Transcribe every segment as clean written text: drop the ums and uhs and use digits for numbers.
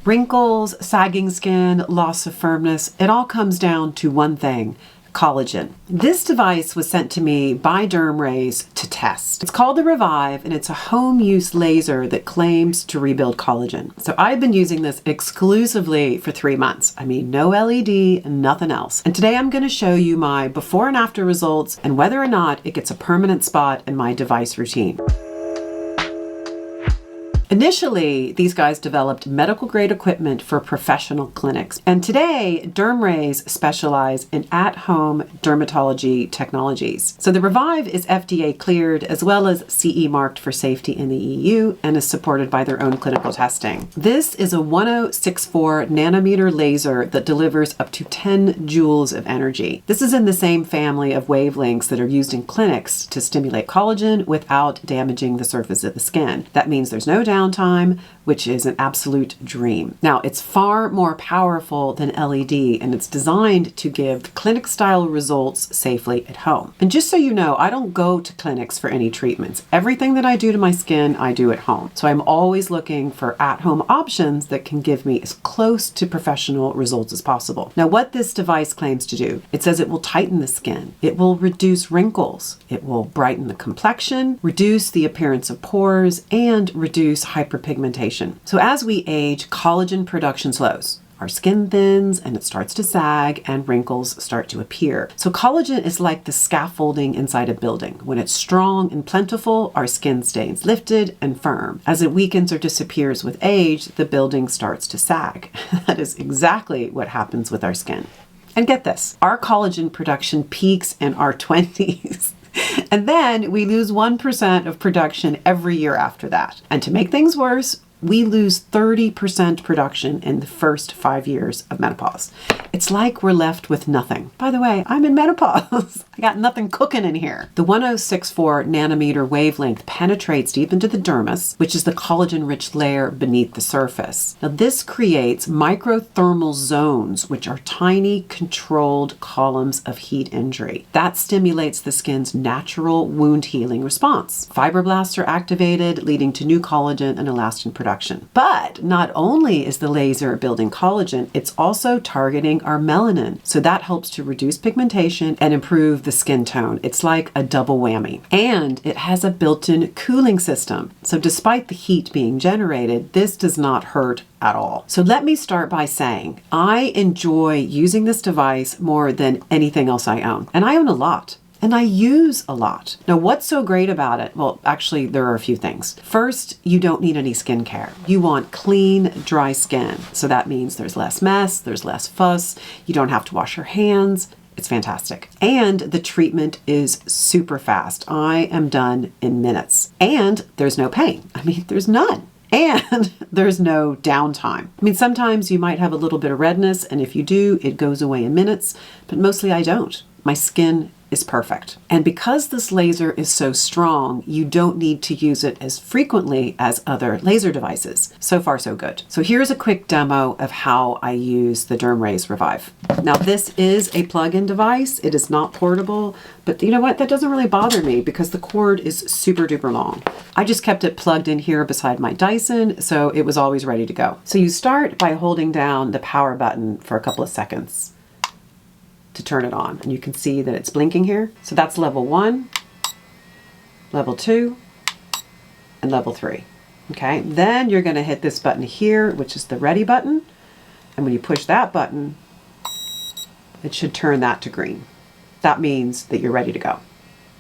Wrinkles, sagging skin, loss of firmness, it all comes down to one thing: collagen. This device was sent to me by DermRays to test. It's called the Revive, and it's a home use laser that claims to rebuild collagen. So I've been using this exclusively for 3 months. I mean, no LED, nothing else. And today I'm going to show you my before and after results and whether or not it gets a permanent spot in my device routine. Initially, these guys developed medical grade equipment for professional clinics. And today, DermRays specialize in at-home dermatology technologies. So the Revive is FDA cleared as well as CE marked for safety in the EU and is supported by their own clinical testing. This is a 1064 nanometer laser that delivers up to 10 joules of energy. This is in the same family of wavelengths that are used in clinics to stimulate collagen without damaging the surface of the skin. That means there's no downtime, which is an absolute dream. Now, it's far more powerful than LED, and it's designed to give clinic-style results safely at home. And just so you know, I don't go to clinics for any treatments. Everything that I do to my skin, I do at home. So I'm always looking for at-home options that can give me as close to professional results as possible. Now, what this device claims to do, it says it will tighten the skin, it will reduce wrinkles, it will brighten the complexion, reduce the appearance of pores, and reduce hyperpigmentation. So as we age, collagen production slows. Our skin thins and it starts to sag and wrinkles start to appear. So collagen is like the scaffolding inside a building. When it's strong and plentiful, our skin stays lifted and firm. As it weakens or disappears with age, the building starts to sag. That is exactly what happens with our skin. And get this, our collagen production peaks in our 20s. And then we lose 1% of production every year after that. And to make things worse, we lose 30% production in the first 5 years of menopause. It's like we're left with nothing. By the way, I'm in menopause. I got nothing cooking in here. The 1064 nanometer wavelength penetrates deep into the dermis, which is the collagen-rich layer beneath the surface. Now, this creates microthermal zones, which are tiny, controlled columns of heat injury. That stimulates the skin's natural wound healing response. Fibroblasts are activated, leading to new collagen and elastin production. But not only is the laser building collagen, it's also targeting our melanin. So that helps to reduce pigmentation and improve the skin tone. It's like a double whammy. And it has a built-in cooling system. So despite the heat being generated, this does not hurt at all. So let me start by saying, I enjoy using this device more than anything else I own. And I own a lot. And I use a lot. Now, what's so great about it? Well, actually, there are a few things. First, you don't need any skincare. You want clean, dry skin. So that means there's less mess, there's less fuss, you don't have to wash your hands. It's fantastic. And the treatment is super fast. I am done in minutes. And there's no pain. I mean, there's none. And there's no downtime. I mean, sometimes you might have a little bit of redness, and if you do, it goes away in minutes, but mostly I don't. My skin is perfect. And because this laser is so strong, you don't need to use it as frequently as other laser devices. So far, so good. So here's a quick demo of how I use the DermRays Revive. Now, this is a plug-in device. It is not portable, but you know what? That doesn't really bother me because the cord is super duper long. I just kept it plugged in here beside my Dyson, so it was always ready to go. So you start by holding down the power button for a couple of seconds to turn it on. And you can see that it's blinking here. So that's level 1, level 2, and level 3. Okay, then you're gonna hit this button here, which is the ready button. And when you push that button, it should turn that to green. That means that you're ready to go.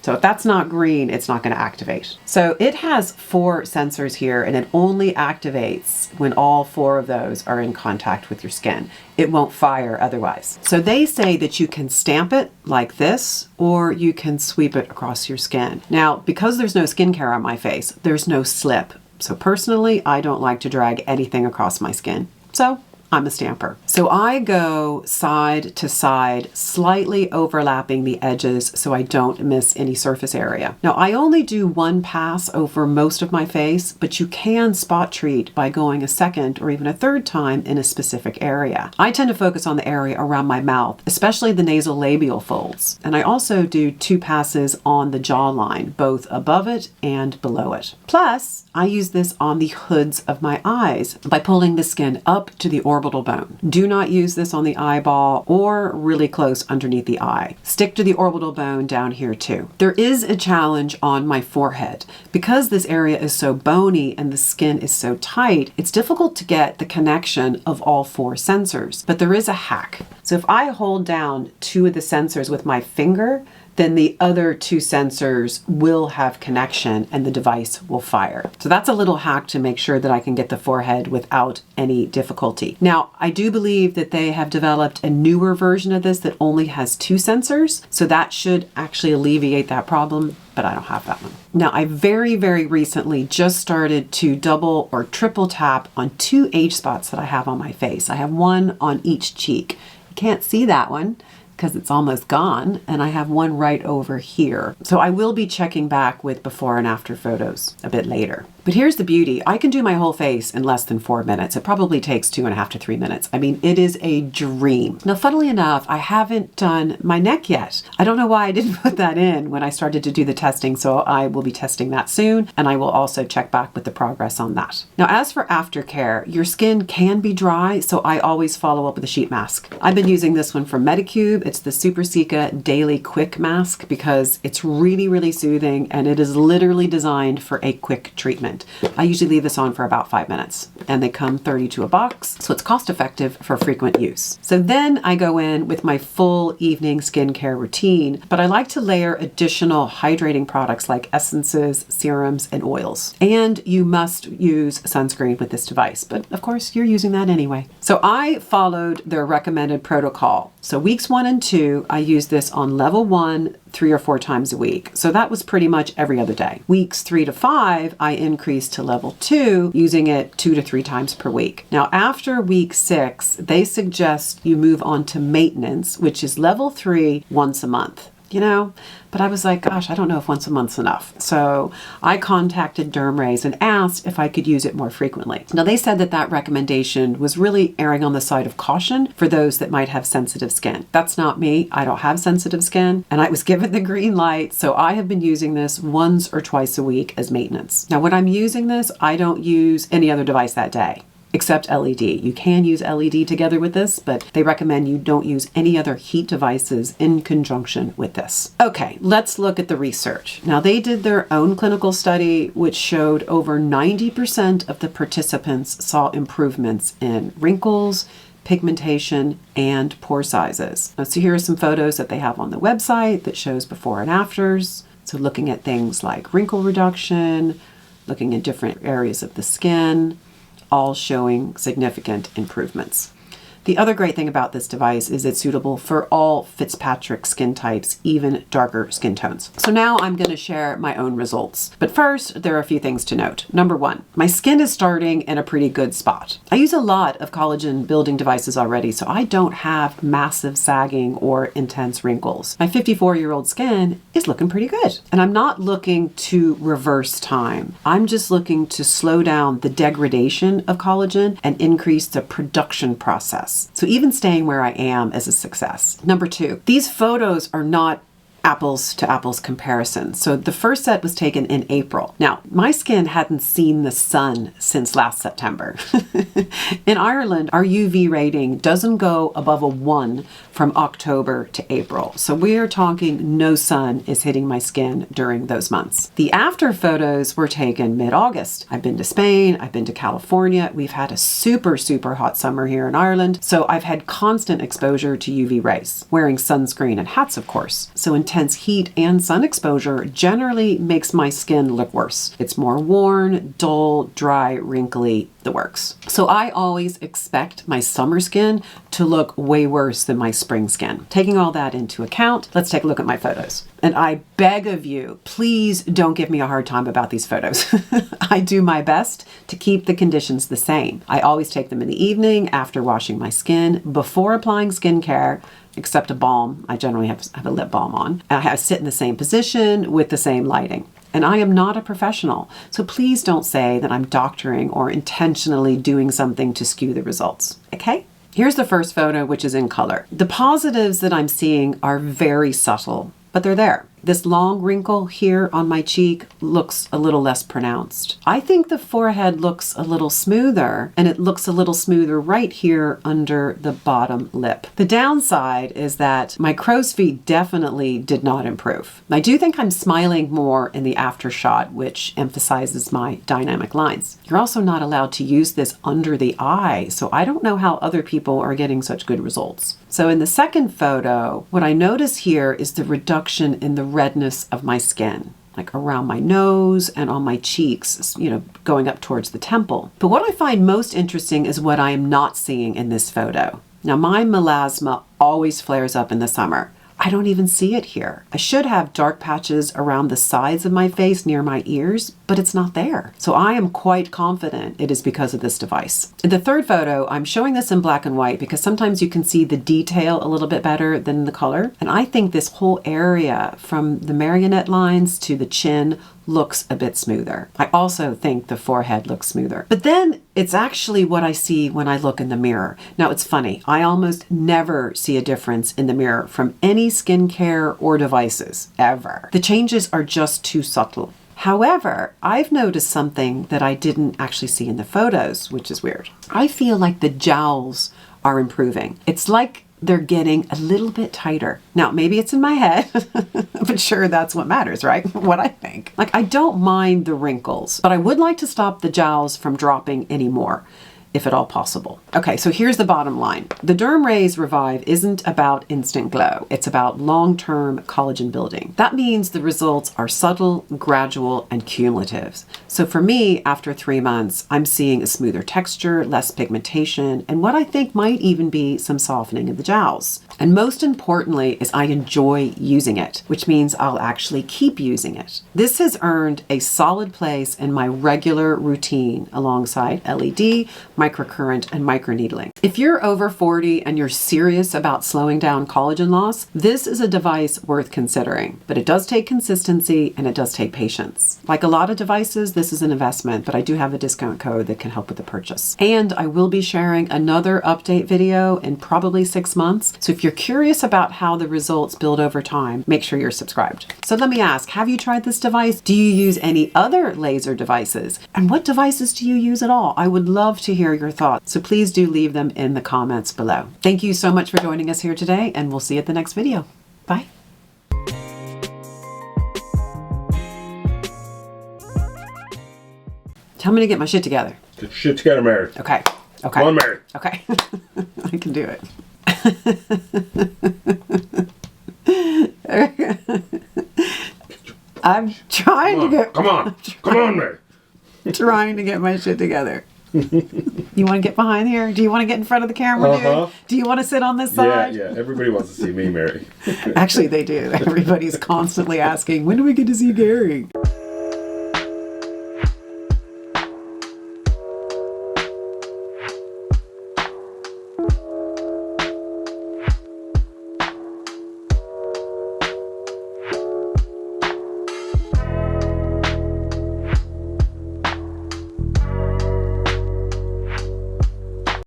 So if that's not green, it's not going to activate. So it has 4 sensors here, and it only activates when all 4 of those are in contact with your skin. It won't fire otherwise. So they say that you can stamp it like this, or you can sweep it across your skin. Now, because there's no skincare on my face, there's no slip. So personally, I don't like to drag anything across my skin. So I'm a stamper. So I go side to side, slightly overlapping the edges so I don't miss any surface area. Now, I only do one pass over most of my face, but you can spot treat by going a second or even a third time in a specific area. I tend to focus on the area around my mouth, especially the nasal labial folds. And I also do 2 passes on the jawline, both above it and below it. Plus, I use this on the hoods of my eyes by pulling the skin up to the orbital bone. Do not use this on the eyeball or really close underneath the eye. Stick to the orbital bone down here too. There is a challenge on my forehead. Because this area is so bony and the skin is so tight, it's difficult to get the connection of all 4 sensors. But there is a hack. So if I hold down 2 of the sensors with my finger, then the other 2 sensors will have connection and the device will fire. So that's a little hack to make sure that I can get the forehead without any difficulty. Now, I do believe that they have developed a newer version of this that only has 2 sensors, so that should actually alleviate that problem, but I don't have that one. Now, I very recently just started to double or triple tap on 2 age spots that I have on my face. I have one on each cheek. You can't see that one because it's almost gone, and I have one right over here. So I will be checking back with before and after photos a bit later. But here's the beauty. I can do my whole face in less than 4 minutes. It probably takes 2.5 to 3 minutes. I mean, it is a dream. Now, funnily enough, I haven't done my neck yet. I don't know why I didn't put that in when I started to do the testing, so I will be testing that soon, and I will also check back with the progress on that. Now, as for aftercare, your skin can be dry, so I always follow up with a sheet mask. I've been using this one from Medicube. It's the Super Cica Daily Quick Mask because it's really soothing, and it is literally designed for a quick treatment. I usually leave this on for about 5 minutes, and they come 32 a box, so it's cost effective for frequent use. So then I go in with my full evening skincare routine, but I like to layer additional hydrating products like essences, serums, and oils. And you must use sunscreen with this device, but of course you're using that anyway. So I followed their recommended protocol. So weeks 1 and 2, I used this on level 1 3 or 4 times a week. So that was pretty much every other day. Weeks 3 to 5, I increased to level 2, using it 2 to 3 times per week. Now, after week 6, they suggest you move on to maintenance, which is level 3 once a month. You know, but I was like, gosh, I don't know if once a month's enough. So I contacted DermRays and asked if I could use it more frequently. Now, they said that that recommendation was really erring on the side of caution for those that might have sensitive skin. That's not me. I don't have sensitive skin, and I was given the green light. So I have been using this once or twice a week as maintenance. Now, when I'm using this, I don't use any other device that day, except LED. You can use LED together with this, but they recommend you don't use any other heat devices in conjunction with this. Okay, let's look at the research. Now, they did their own clinical study, which showed over 90% of the participants saw improvements in wrinkles, pigmentation, and pore sizes. Now, so here are some photos that they have on the website that shows before and afters. So looking at things like wrinkle reduction, looking at different areas of the skin, all showing significant improvements. The other great thing about this device is it's suitable for all Fitzpatrick skin types, even darker skin tones. So now I'm going to share my own results. But first, there are a few things to note. Number 1, my skin is starting in a pretty good spot. I use a lot of collagen building devices already, so I don't have massive sagging or intense wrinkles. My 54-year-old skin is looking pretty good. And I'm not looking to reverse time. I'm just looking to slow down the degradation of collagen and increase the production process. So even staying where I am is a success. Number 2, these photos are not apples to apples comparison. So the first set was taken in April. Now, my skin hadn't seen the sun since last September. In Ireland, our UV rating doesn't go above a 1 from October to April. So we are talking no sun is hitting my skin during those months. The after photos were taken mid-August. I've been to Spain, I've been to California. We've had a super hot summer here in Ireland. So I've had constant exposure to UV rays, wearing sunscreen and hats, of course. So intense heat and sun exposure generally makes my skin look worse. It's more worn, dull, dry, wrinkly, the works. So I always expect my summer skin to look way worse than my spring skin. Taking all that into account, let's take a look at my photos. And I beg of you, please don't give me a hard time about these photos. I do my best to keep the conditions the same. I always take them in the evening after washing my skin, before applying skincare, except a balm. I generally have a lip balm on. I sit in the same position with the same lighting. And I am not a professional, so please don't say that I'm doctoring or intentionally doing something to skew the results, okay? Here's the first photo, which is in color. The positives that I'm seeing are very subtle, but they're there. This long wrinkle here on my cheek looks a little less pronounced. I think the forehead looks a little smoother, and it looks a little smoother right here under the bottom lip. The downside is that my crow's feet definitely did not improve. I do think I'm smiling more in the after shot, which emphasizes my dynamic lines. You're also not allowed to use this under the eye, so I don't know how other people are getting such good results. So in the second photo, what I notice here is the reduction in the redness of my skin, like around my nose and on my cheeks, going up towards the temple. But what I find most interesting is what I am not seeing in this photo. Now, my melasma always flares up in the summer. I don't even see it here. I should have dark patches around the sides of my face near my ears, but it's not there. So I am quite confident it is because of this device. In the third photo, I'm showing this in black and white because sometimes you can see the detail a little bit better than the color. And I think this whole area from the marionette lines to the chin looks a bit smoother. I also think the forehead looks smoother. But then it's actually what I see when I look in the mirror. Now it's funny, I almost never see a difference in the mirror from any skincare or devices, ever. The changes are just too subtle. However, I've noticed something that I didn't actually see in the photos, which is weird. I feel like the jowls are improving. It's like they're getting a little bit tighter. Now, maybe it's in my head, but sure, that's what matters, right? What I think. Like, I don't mind the wrinkles, but I would like to stop the jowls from dropping anymore, if at all possible. Okay, so here's the bottom line. The DermRays Revive isn't about instant glow. It's about long-term collagen building. That means the results are subtle, gradual, and cumulative. So for me, after 3 months, I'm seeing a smoother texture, less pigmentation, and what I think might even be some softening of the jowls. And most importantly is I enjoy using it, which means I'll actually keep using it. This has earned a solid place in my regular routine alongside LED, microcurrent, and microneedling. If you're over 40 and you're serious about slowing down collagen loss, this is a device worth considering. But it does take consistency and it does take patience. Like a lot of devices, this is an investment, but I do have a discount code that can help with the purchase. And I will be sharing another update video in probably 6 months. So if you're curious about how the results build over time, make sure you're subscribed. So let me ask, have you tried this device? Do you use any other laser devices? And what devices do you use at all? I would love to hear your thoughts, so please do leave them in the comments below. Thank you so much for joining us here today, and we'll see you at the next video. Bye. Tell me to get my shit together. Get your shit together, Mary. Okay. Okay. Come on, Mary. Okay. I can do it. I'm trying to get... Come on, Mary. Trying to get my shit together. You want to get behind here? Do you want to get in front of the camera, dude? Do you want to sit on this side? Yeah. Everybody wants to see me, Mary. Actually, they do. Everybody's constantly asking, when do we get to see Gary?